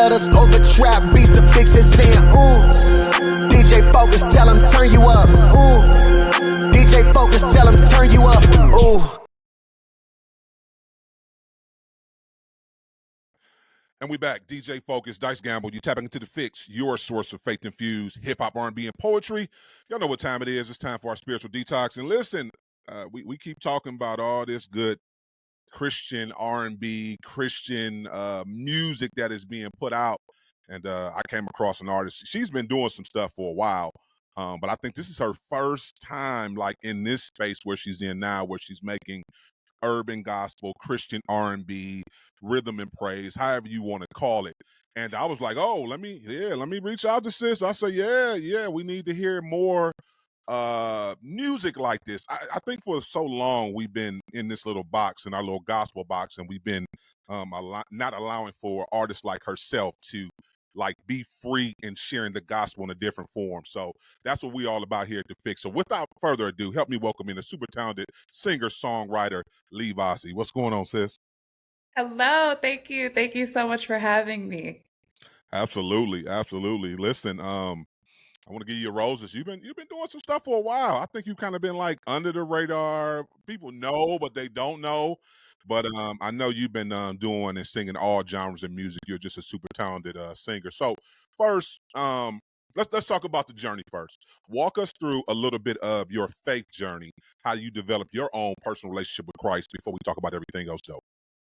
letters over trap beats. The Fixx is saying, ooh. DJ Focus, tell him turn you up. Ooh. DJ Focus, tell him turn you up. Ooh. And we back. DJ Focus, Dice Gamble. You tapping into the Fixx, your source of faith-infused hip-hop, R&B, and poetry. Y'all know what time it is. It's time for our spiritual detox. And listen, we keep talking about all this good Christian R&B, Christian music that is being put out. And I came across an artist. She's been doing some stuff for a while. But I think this is her first time like in this space where she's in now, where she's making urban gospel, Christian R&B, rhythm and praise, however you want to call it. And I was like, oh, let me reach out to sis. I said, yeah, we need to hear more music like this. I think for so long we've been in this little box, in our little gospel box, and we've been not allowing for artists like herself to like be free in sharing the gospel in a different form. So that's what we all about here at the Fixx. So without further ado, help me welcome in a super talented singer songwriter, Vasi. What's going on, sis? Hello, thank you. Thank you so much for having me. Absolutely. Listen, I want to give you your roses. You've been doing some stuff for a while. I think you've kind of been like under the radar. People know, but they don't know. But I know you've been doing and singing all genres of music. You're just a super talented singer. So first, let's talk about the journey first. Walk us through a little bit of your faith journey, how you developed your own personal relationship with Christ before we talk about everything else, though.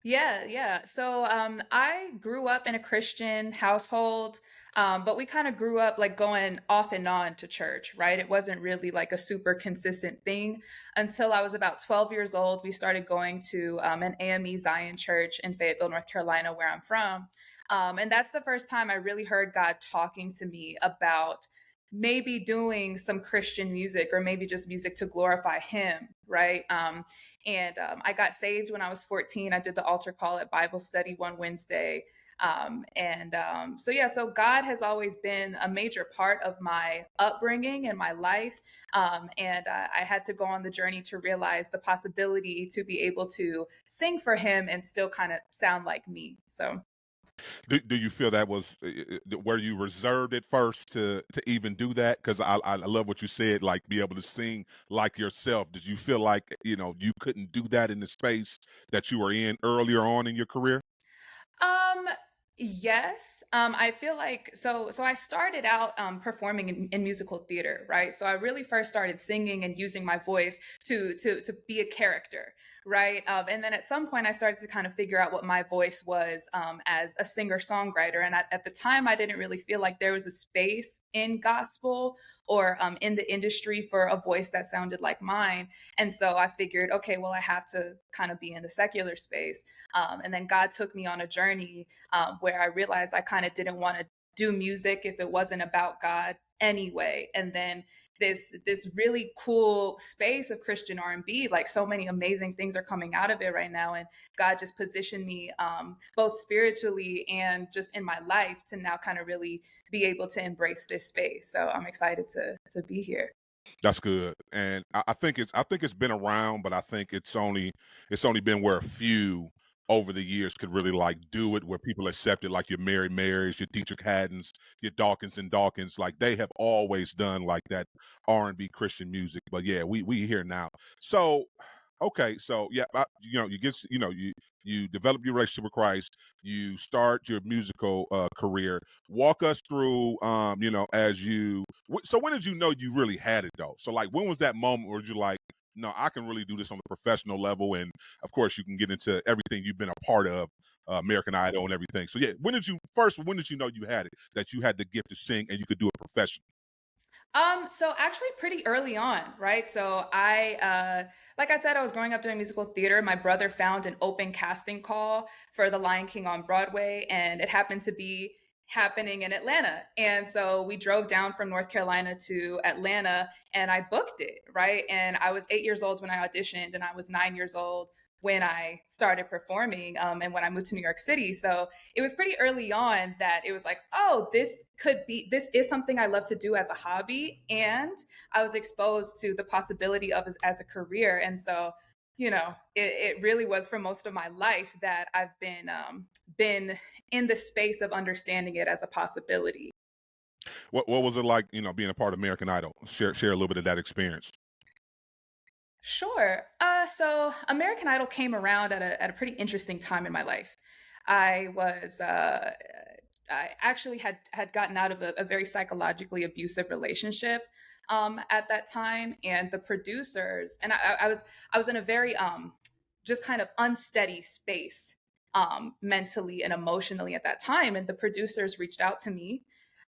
Yeah. So I grew up in a Christian household, but we kind of grew up like going off and on to church, right? It wasn't really like a super consistent thing until I was about 12 years old. We started going to an AME Zion church in Fayetteville, North Carolina, where I'm from. And that's the first time I really heard God talking to me about maybe doing some Christian music or maybe just music to glorify him, right? I got saved when I was 14. I did the altar call at Bible study one Wednesday. So God has always been a major part of my upbringing and my life. I had to go on the journey to realize the possibility to be able to sing for him and still kind of sound like me. So Do you feel that was were you reserved at first to even do that? Because I love what you said, like be able to sing like yourself. Did you feel like you couldn't do that in the space that you were in earlier on in your career? Um, yes. I feel like so I started out performing in musical theater, right? So I really first started singing and using my voice to be a character, right? And then at some point I started to kind of figure out what my voice was as a singer-songwriter. And at the time I didn't really feel like there was a space in gospel or in the industry for a voice that sounded like mine. And so I figured, okay, well, I have to kind of be in the secular space. And then God took me on a journey where I realized I kind of didn't want to do music if it wasn't about God anyway. And then this really cool space of Christian R&B, like so many amazing things are coming out of it right now. And God just positioned me both spiritually and just in my life to now kind of really be able to embrace this space. So I'm excited to be here. That's good, and I think it's been around, but I think it's only been where a few over the years could really like do it, where people accept it, like your Mary Marys, your Dietrich Haddons, your Dawkins and Dawkins, like they have always done like that R&B Christian music. But yeah, we here now. So okay, so yeah, you get you develop your relationship with Christ, you start your musical career. Walk us through, as you. So when did you know you really had it though? So like, when was that moment where you're like, no, I can really do this on a professional level, and of course you can get into everything you've been a part of, American Idol and everything. So yeah, when did you know you had it, that you had the gift to sing and you could do it professionally? So actually pretty early on, right? So like I said, I was growing up doing musical theater. My brother found an open casting call for The Lion King on Broadway, and it happened to be happening in Atlanta. And so we drove down from North Carolina to Atlanta and I booked it, right? And I was 8 years old when I auditioned and I was 9 years old when I started performing and when I moved to New York City. So it was pretty early on that it was like, oh, this is something I love to do as a hobby. And I was exposed to the possibility of as a career. And so it really was for most of my life that I've been in the space of understanding it as a possibility. What was it like, being a part of American Idol? Share a little bit of that experience. Sure. So American Idol came around at a pretty interesting time in my life. I was I actually had gotten out of a very psychologically abusive relationship at that time, and the producers and I was in a very just kind of unsteady space mentally and emotionally at that time, and the producers reached out to me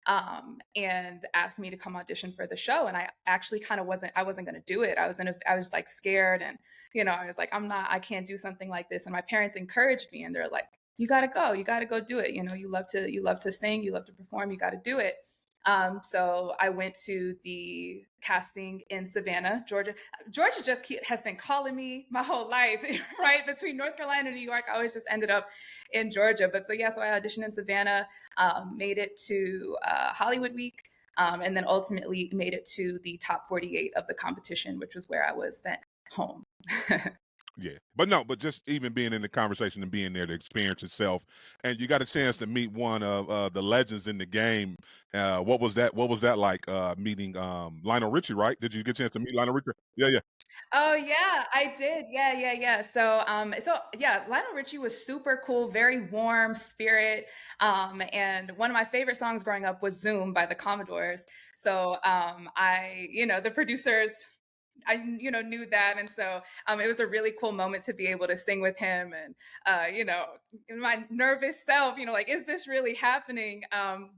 and asked me to come audition for the show. And I actually kind of I wasn't going to do it. I was like scared, and I was like, I can't do something like this. And my parents encouraged me, and they're like, you got to go do it. You love to sing, you love to perform, you got to do it. So I went to the casting in Savannah, Georgia. Georgia has been calling me my whole life, right? Between North Carolina and New York, I always just ended up in Georgia. But so I auditioned in Savannah, made it to Hollywood Week, and then ultimately made it to the top 48 of the competition, which was where I was sent home. Yeah, but just even being in the conversation and being there, the experience itself, and you got a chance to meet one of the legends in the game. What was that? What was that like? Meeting Lionel Richie, right? Did you get a chance to meet Lionel Richie? Yeah, yeah. Oh yeah, I did. Yeah. So yeah, Lionel Richie was super cool, very warm spirit. And one of my favorite songs growing up was Zoom by the Commodores. So the producers I knew that, and so it was a really cool moment to be able to sing with him, and my nervous self, like, is this really happening?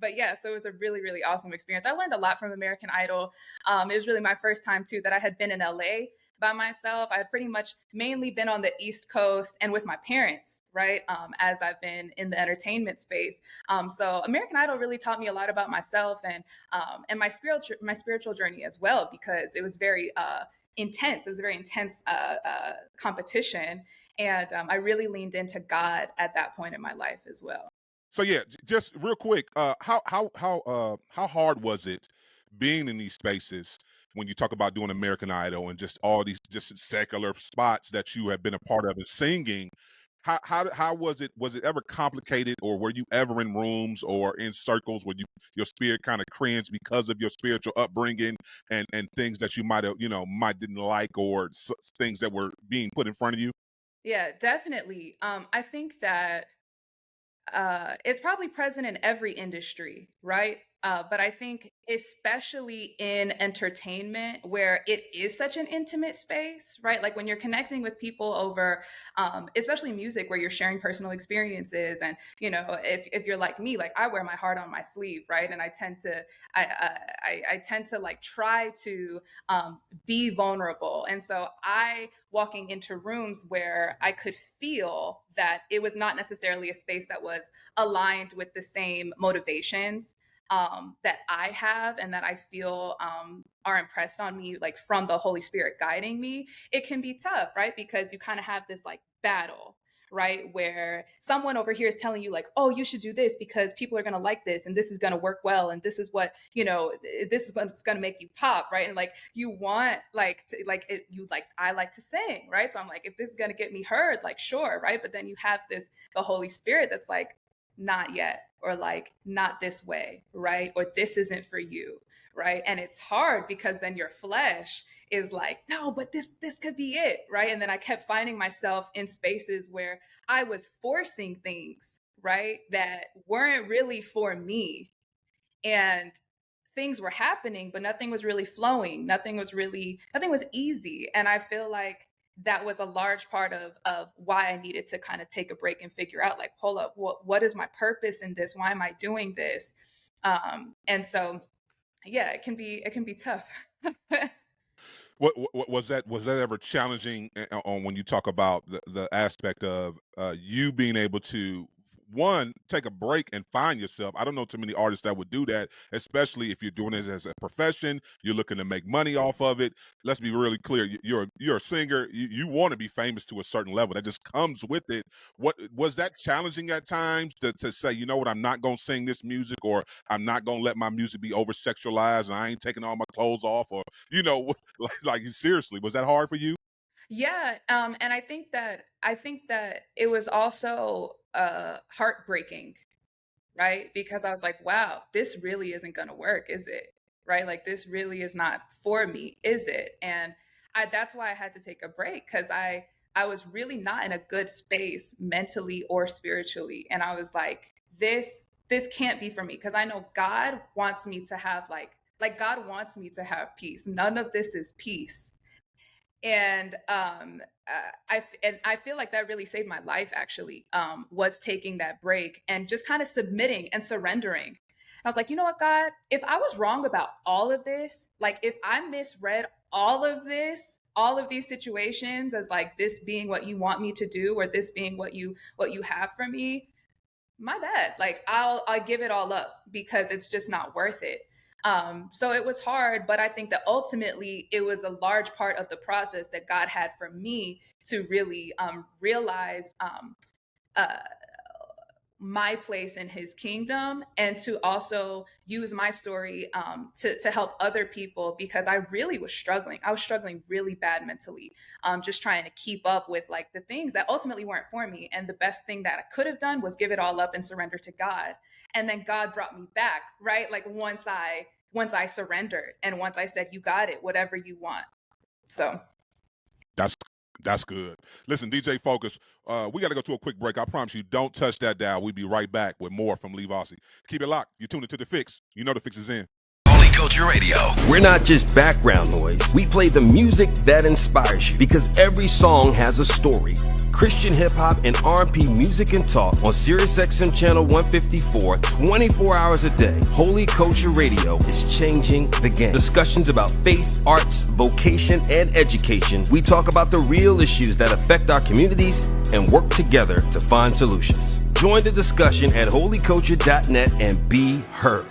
But yeah, so it was a really, really awesome experience. I learned a lot from American Idol. It was really my first time too that I had been in LA by myself. I had pretty much mainly been on the East Coast and with my parents, right? As I've been in the entertainment space. So American Idol really taught me a lot about myself and my spiritual journey as well, because it was very intense. It was a very intense competition, and I really leaned into God at that point in my life as well. So yeah, just real quick, how hard was it being in these spaces when you talk about doing American Idol and just all these just secular spots that you have been a part of and singing? How was it? Was it ever complicated, or were you ever in rooms or in circles where your spirit kind of cringed because of your spiritual upbringing and things that you might have might didn't like, or things that were being put in front of you? Yeah, definitely. I think that it's probably present in every industry, right? But I think especially in entertainment, where it is such an intimate space, right? Like when you're connecting with people over, especially music, where you're sharing personal experiences, and if you're like me, like I wear my heart on my sleeve, right? And I tend to, I tend to like try to be vulnerable, and so walking into rooms where I could feel that it was not necessarily a space that was aligned with the same motivations that I have and that I feel are impressed on me, like from the Holy Spirit guiding me, it can be tough, right? Because you kind of have this like battle, right? Where someone over here is telling you like, oh, you should do this because people are going to like this, and this is going to work well, and this is what, this is what's going to make you pop, right? And like you want like to, like it, you like, I like to sing, right? So I'm like, if this is going to get me heard, like sure, right? But then you have the Holy Spirit that's like, not yet, or like not this way, right? Or this isn't for you, right? And it's hard because then your flesh is like, no, but this could be it, right? And then I kept finding myself in spaces where I was forcing things, right, that weren't really for me, and things were happening, but nothing was really flowing. Nothing was easy. And I feel like that was a large part of why I needed to kind of take a break and figure out like, hold up, what is my purpose in this? Why am I doing this? And so, yeah, it can be tough. What was that? Was that ever challenging on when you talk about the aspect of you being able to one take a break and find yourself? I don't know too many artists that would do that, especially if you're doing it as a profession. You're looking to make money off of it. Let's be really clear. You're a singer. You want to be famous to a certain level. That just comes with it. What was that challenging at times to say, you know what, I'm not gonna sing this music, or I'm not gonna let my music be over sexualized, and I ain't taking all my clothes off, or like seriously, was that hard for you? Yeah, and I think that it was also heartbreaking, right? Because I was like, wow, this really isn't going to work, is it? Right? Like this really is not for me, is it? And that's why I had to take a break, cuz I was really not in a good space mentally or spiritually, and I was like, this can't be for me, cuz I know God wants me to have like God wants me to have peace. None of this is peace. And I feel like that really saved my life, actually, was taking that break and just kind of submitting and surrendering. I was like, you know what, God, if I was wrong about all of this, like if I misread all of this, all of these situations as like this being what you want me to do, or this being what you have for me, my bad. Like I'll give it all up, because it's just not worth it. So it was hard, but I think that ultimately it was a large part of the process that God had for me to really realize uh, my place in his kingdom, and to also use my story to help other people, because I really was struggling. I was struggling really bad mentally, just trying to keep up with like the things that ultimately weren't for me. And the best thing that I could have done was give it all up and surrender to God. And then God brought me back, right? Like once I surrendered, and once I said, you got it, whatever you want. So That's that's good. Listen, DJ Focus, we got to go to a quick break. I promise you, don't touch that dial. We'll be right back with more from Vasi. Keep it locked. You're tuned into The Fixx. You know The Fixx is in. Culture Radio. We're not just background noise. We play the music that inspires you, because every song has a story. Christian hip hop and R&B music and talk on Siriusxm channel 154, 24 hours a day. Holy Culture Radio is changing the game. Discussions about faith, arts, vocation, and education. We talk about the real issues that affect our communities and work together to find solutions. Join the discussion at holyculture.net and be heard.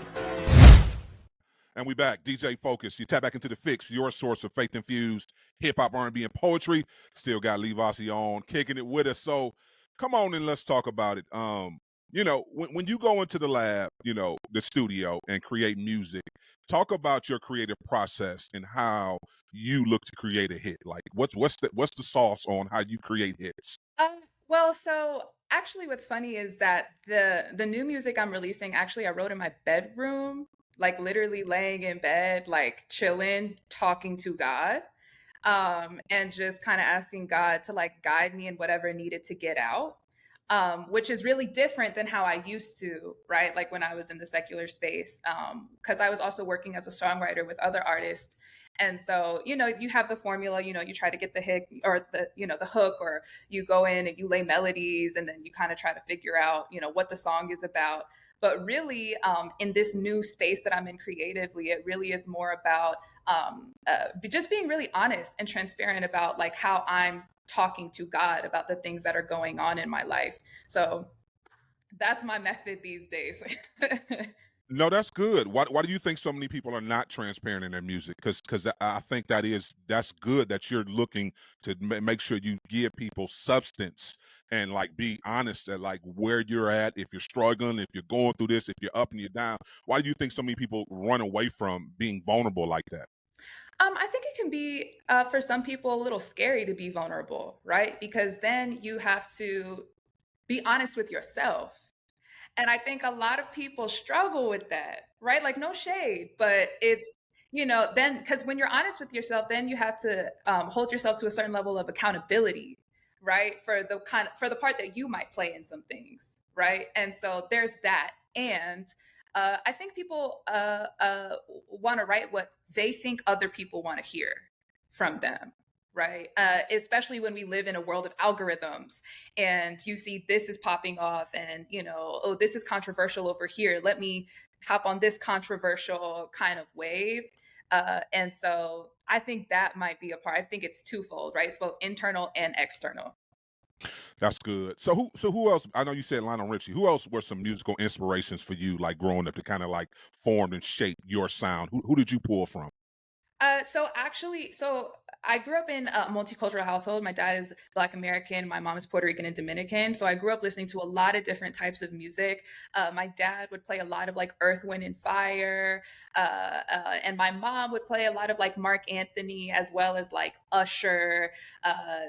And we back. DJ Focus. You tap back into The Fixx, your source of faith-infused hip-hop, R&B, and poetry. Still got Vasi on, kicking it with us. So come on and let's talk about it. When you go into the lab, the studio, and create music, talk about your creative process and how you look to create a hit. Like what's the sauce on how you create hits? Well, so actually, what's funny is that the new music I'm releasing, actually, I wrote in my bedroom, like literally laying in bed, like chilling, talking to God, and just kind of asking God to like guide me in whatever needed to get out. Which is really different than how I used to, right? Like when I was in the secular space, because I was also working as a songwriter with other artists. And so, you have the formula, you try to get the hit, or the hook, or you go in and you lay melodies, and then you kind of try to figure out, what the song is about. But really, in this new space that I'm in creatively, it really is more about just being really honest and transparent about like how I'm talking to God about the things that are going on in my life. So that's my method these days. No, that's good. Why do you think so many people are not transparent in their music? Because I think that's good that you're looking to make sure you give people substance and like be honest at like where you're at, if you're struggling, if you're going through this, if you're up and you're down. Why do you think so many people run away from being vulnerable like that? I think it can be, for some people, a little scary to be vulnerable, right? Because then you have to be honest with yourself. And I think a lot of people struggle with that, right? Like, no shade, but it's, then because when you're honest with yourself, then you have to hold yourself to a certain level of accountability, right? For the part that you might play in some things, right? And so there's that. And I think people want to write what they think other people want to hear from them, right? Especially when we live in a world of algorithms, and you see this is popping off, and oh, this is controversial over here. Let me hop on this controversial kind of wave. And so I think that might be a part. I think it's twofold, right? It's both internal and external. That's good. So who else? I know you said Lionel Richie. Who else were some musical inspirations for you, like growing up, to kind of like form and shape your sound? Who did you pull from? So I grew up in a multicultural household. My dad is Black American, my mom is Puerto Rican and Dominican. So I grew up listening to a lot of different types of music. My dad would play a lot of like Earth, Wind, and Fire, and my mom would play a lot of like Mark Anthony as well as like Usher.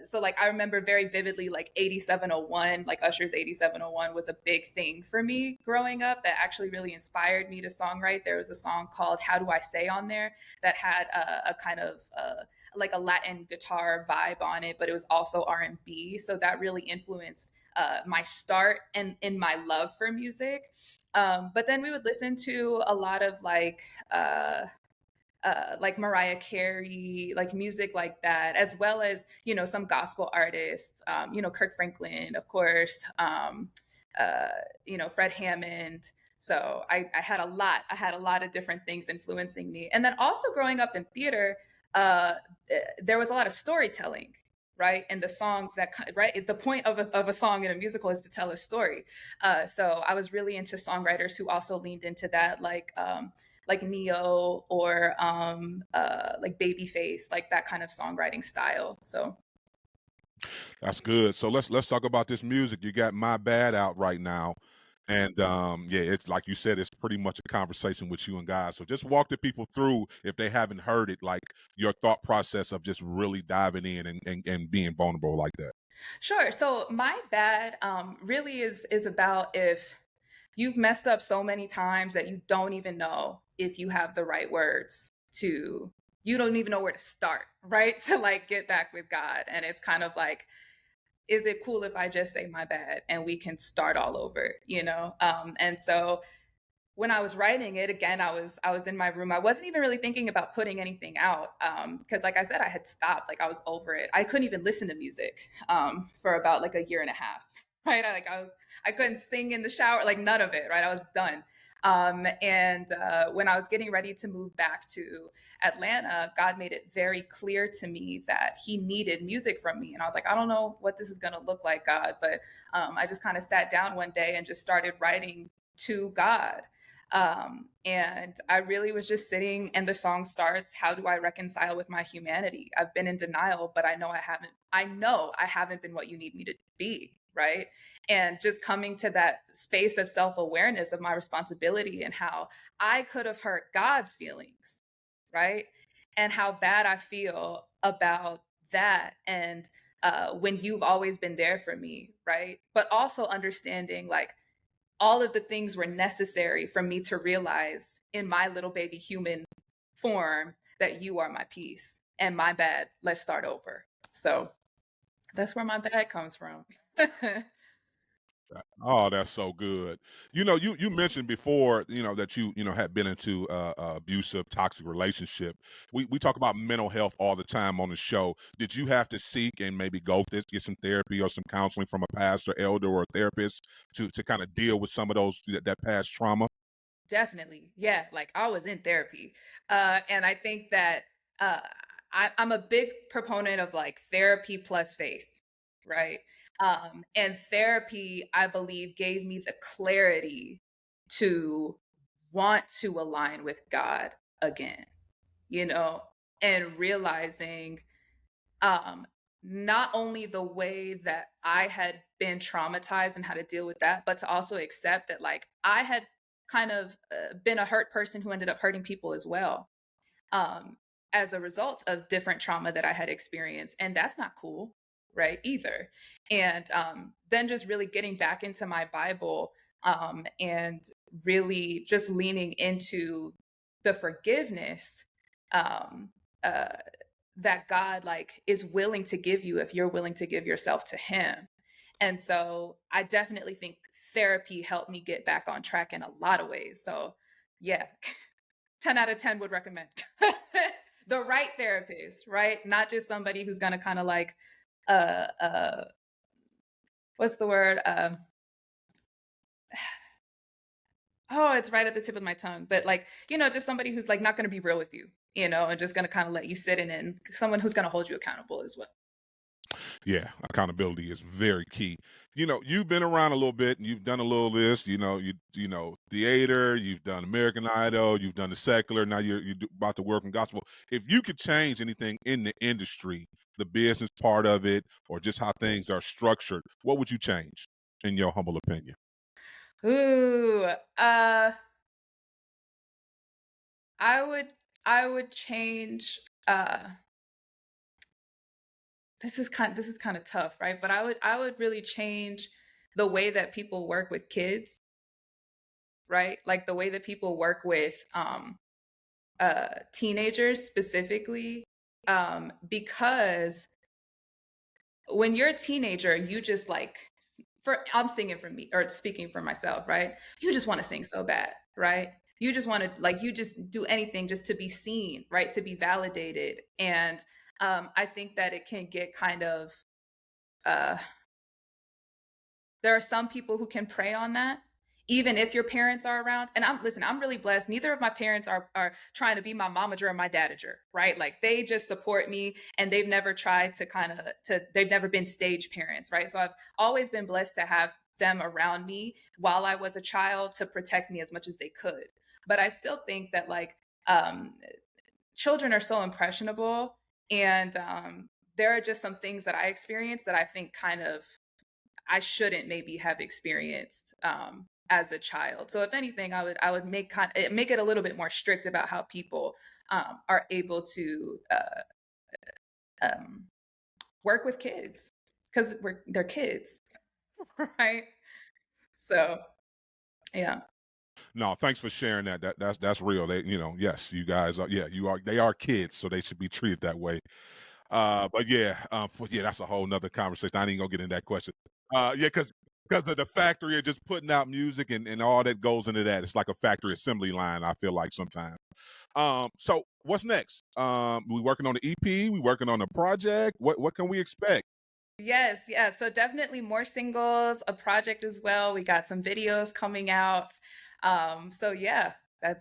So like I remember very vividly like 8701, like Usher's 8701 was a big thing for me growing up that actually really inspired me to songwrite. There was a song called How Do I Say on there that had a kind of like a Latin guitar vibe on it, but it was also R&B. So that really influenced my start and in my love for music. But then we would listen to a lot of like Mariah Carey, like music like that, as well as, you know, some gospel artists, you know, Kirk Franklin, of course, you know, Fred Hammond. So I had a lot of different things influencing me. And then also growing up in theater, there was a lot of storytelling, right? And the songs that, right? The point of a song in a musical is to tell a story. So I was really into songwriters who also leaned into that, like Neo or like Babyface, like that kind of songwriting style. So That's good. So let's talk about this music. You got My Bad out right now. And yeah, it's like you said, it's pretty much a conversation with you and God. So just walk the people through, if they haven't heard it, like your thought process of just really diving in and being vulnerable like that. sure. So My Bad really is about if you've messed up so many times that you don't even know if you have the right words to, you don't even know where to start, right? To like get back with God. And it's kind of like, is it cool if I just say my bad and we can start all over, you know? And so when I was writing it, again, I was in my room. I wasn't even really thinking about putting anything out because, like I said, I had stopped. Like I was over it. I couldn't even listen to music for about like a year and a half. Right? I couldn't sing in the shower, like none of it. Right? I was done. And when I was getting ready to move back to Atlanta, God made it very clear to me that He needed music from me. And I was like, I don't know what this is going to look like, God, but I just kind of sat down one day and just started writing to God. And I really was just sitting, and the song starts, how do I reconcile with my humanity? I've been in denial, but I know I haven't been what you need me to be. Right. And just coming to that space of self-awareness of my responsibility and how I could have hurt God's feelings. Right. And how bad I feel about that. And when you've always been there for me. Right. But also understanding like, all of the things were necessary for me to realize in my little baby human form that you are my peace and my bad. Let's start over. So that's where my bad comes from. Oh, that's so good. You know, you mentioned before, you know, that you know had been into abusive, toxic relationship. We talk about mental health all the time on the show. Did you have to seek and maybe get some therapy or some counseling from a pastor, elder, or a therapist to kind of deal with some of those that past trauma? Definitely. Yeah. Like I was in therapy. And I think that I'm a big proponent of like therapy plus faith. Right. And therapy, I believe, gave me the clarity to want to align with God again, you know, and realizing not only the way that I had been traumatized and how to deal with that, but to also accept that like I had kind of been a hurt person who ended up hurting people as well, as a result of different trauma that I had experienced. And that's not cool, right? Either. And then just really getting back into my Bible and really just leaning into the forgiveness um, that God like is willing to give you if you're willing to give yourself to Him. And so I definitely think therapy helped me get back on track in a lot of ways. So yeah, 10 out of 10 would recommend the right therapist, right? Not just somebody who's going to kind of like, what's the word? Oh, it's right at the tip of my tongue. But like, you know, just somebody who's like not going to be real with you, you know, and just going to kind of let you sit in it, and someone who's going to hold you accountable as well. Yeah, accountability is very key. You've been around a little bit and you've done a little of this, theater, you've done American Idol, you've done the secular, now you're about to work in gospel. If you could change anything in the industry, the business part of it, or just how things are structured, what would you change, in your humble opinion? Ooh, I would change. This is kind of tough, right? But I would really change the way that people work with kids, right? Like the way that people work with teenagers specifically, because when you're a teenager, you just like, I'm singing for me or speaking for myself, right? You just want to sing so bad, right? You just want to you just do anything just to be seen, right? To be validated. And I think that it can get kind of, uh, there are some people who can prey on that, even if your parents are around. And I'm really blessed. Neither of my parents are trying to be my momager or my dadager, right? Like they just support me, and they've never tried they've never been stage parents, right? So I've always been blessed to have them around me while I was a child to protect me as much as they could. But I still think that children are so impressionable, and there are just some things that I experienced that I think kind of I shouldn't maybe have experienced as a child. So if anything, I would make it a little bit more strict about how people are able to work with kids, because they're kids, right? So yeah. No, thanks for sharing that. That's real. Yes, you guys are. Yeah, they are kids, so they should be treated that way. But yeah, that's a whole nother conversation. I ain't gonna get in that question. Yeah, because of the factory of just putting out music and all that goes into that. It's like a factory assembly line, I feel like sometimes. So what's next? We working on the EP, we working on a project. What can we expect? Yes, yeah. So definitely more singles, a project as well. We got some videos coming out. So yeah,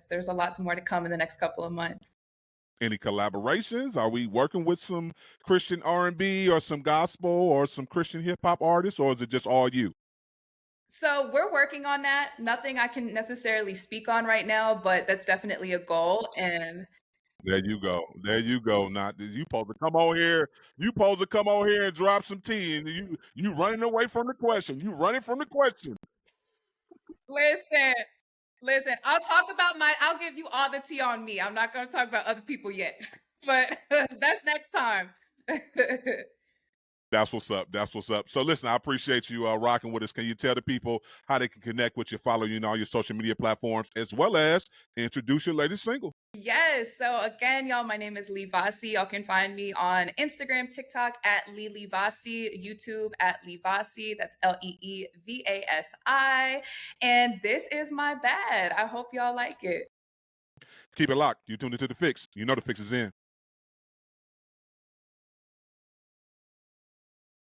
there's a lot more to come in the next couple of months. Any collaborations? Are we working with some Christian R&B or some gospel or some Christian hip hop artists, or is it just all you? So we're working on that. Nothing I can necessarily speak on right now, but that's definitely a goal. And There you go. There you go. Not you supposed to come on here. You supposed to come on here and drop some tea, and you running away from the question. You running from the question. listen, I'll give you all the tea on me. I'm not going to talk about other people yet, but that's next time. That's what's up. That's what's up. So listen, I appreciate you rocking with us. Can you tell the people how they can connect with you, follow you on all your social media platforms, as well as introduce your latest single? Yes. So again, y'all, my name is Vasi. Y'all can find me on Instagram, TikTok at Vasi, YouTube at Vasi. That's LEEVASI. And this is my bad. I hope y'all like it. Keep it locked. You tuned into The Fixx. You know The Fixx is in.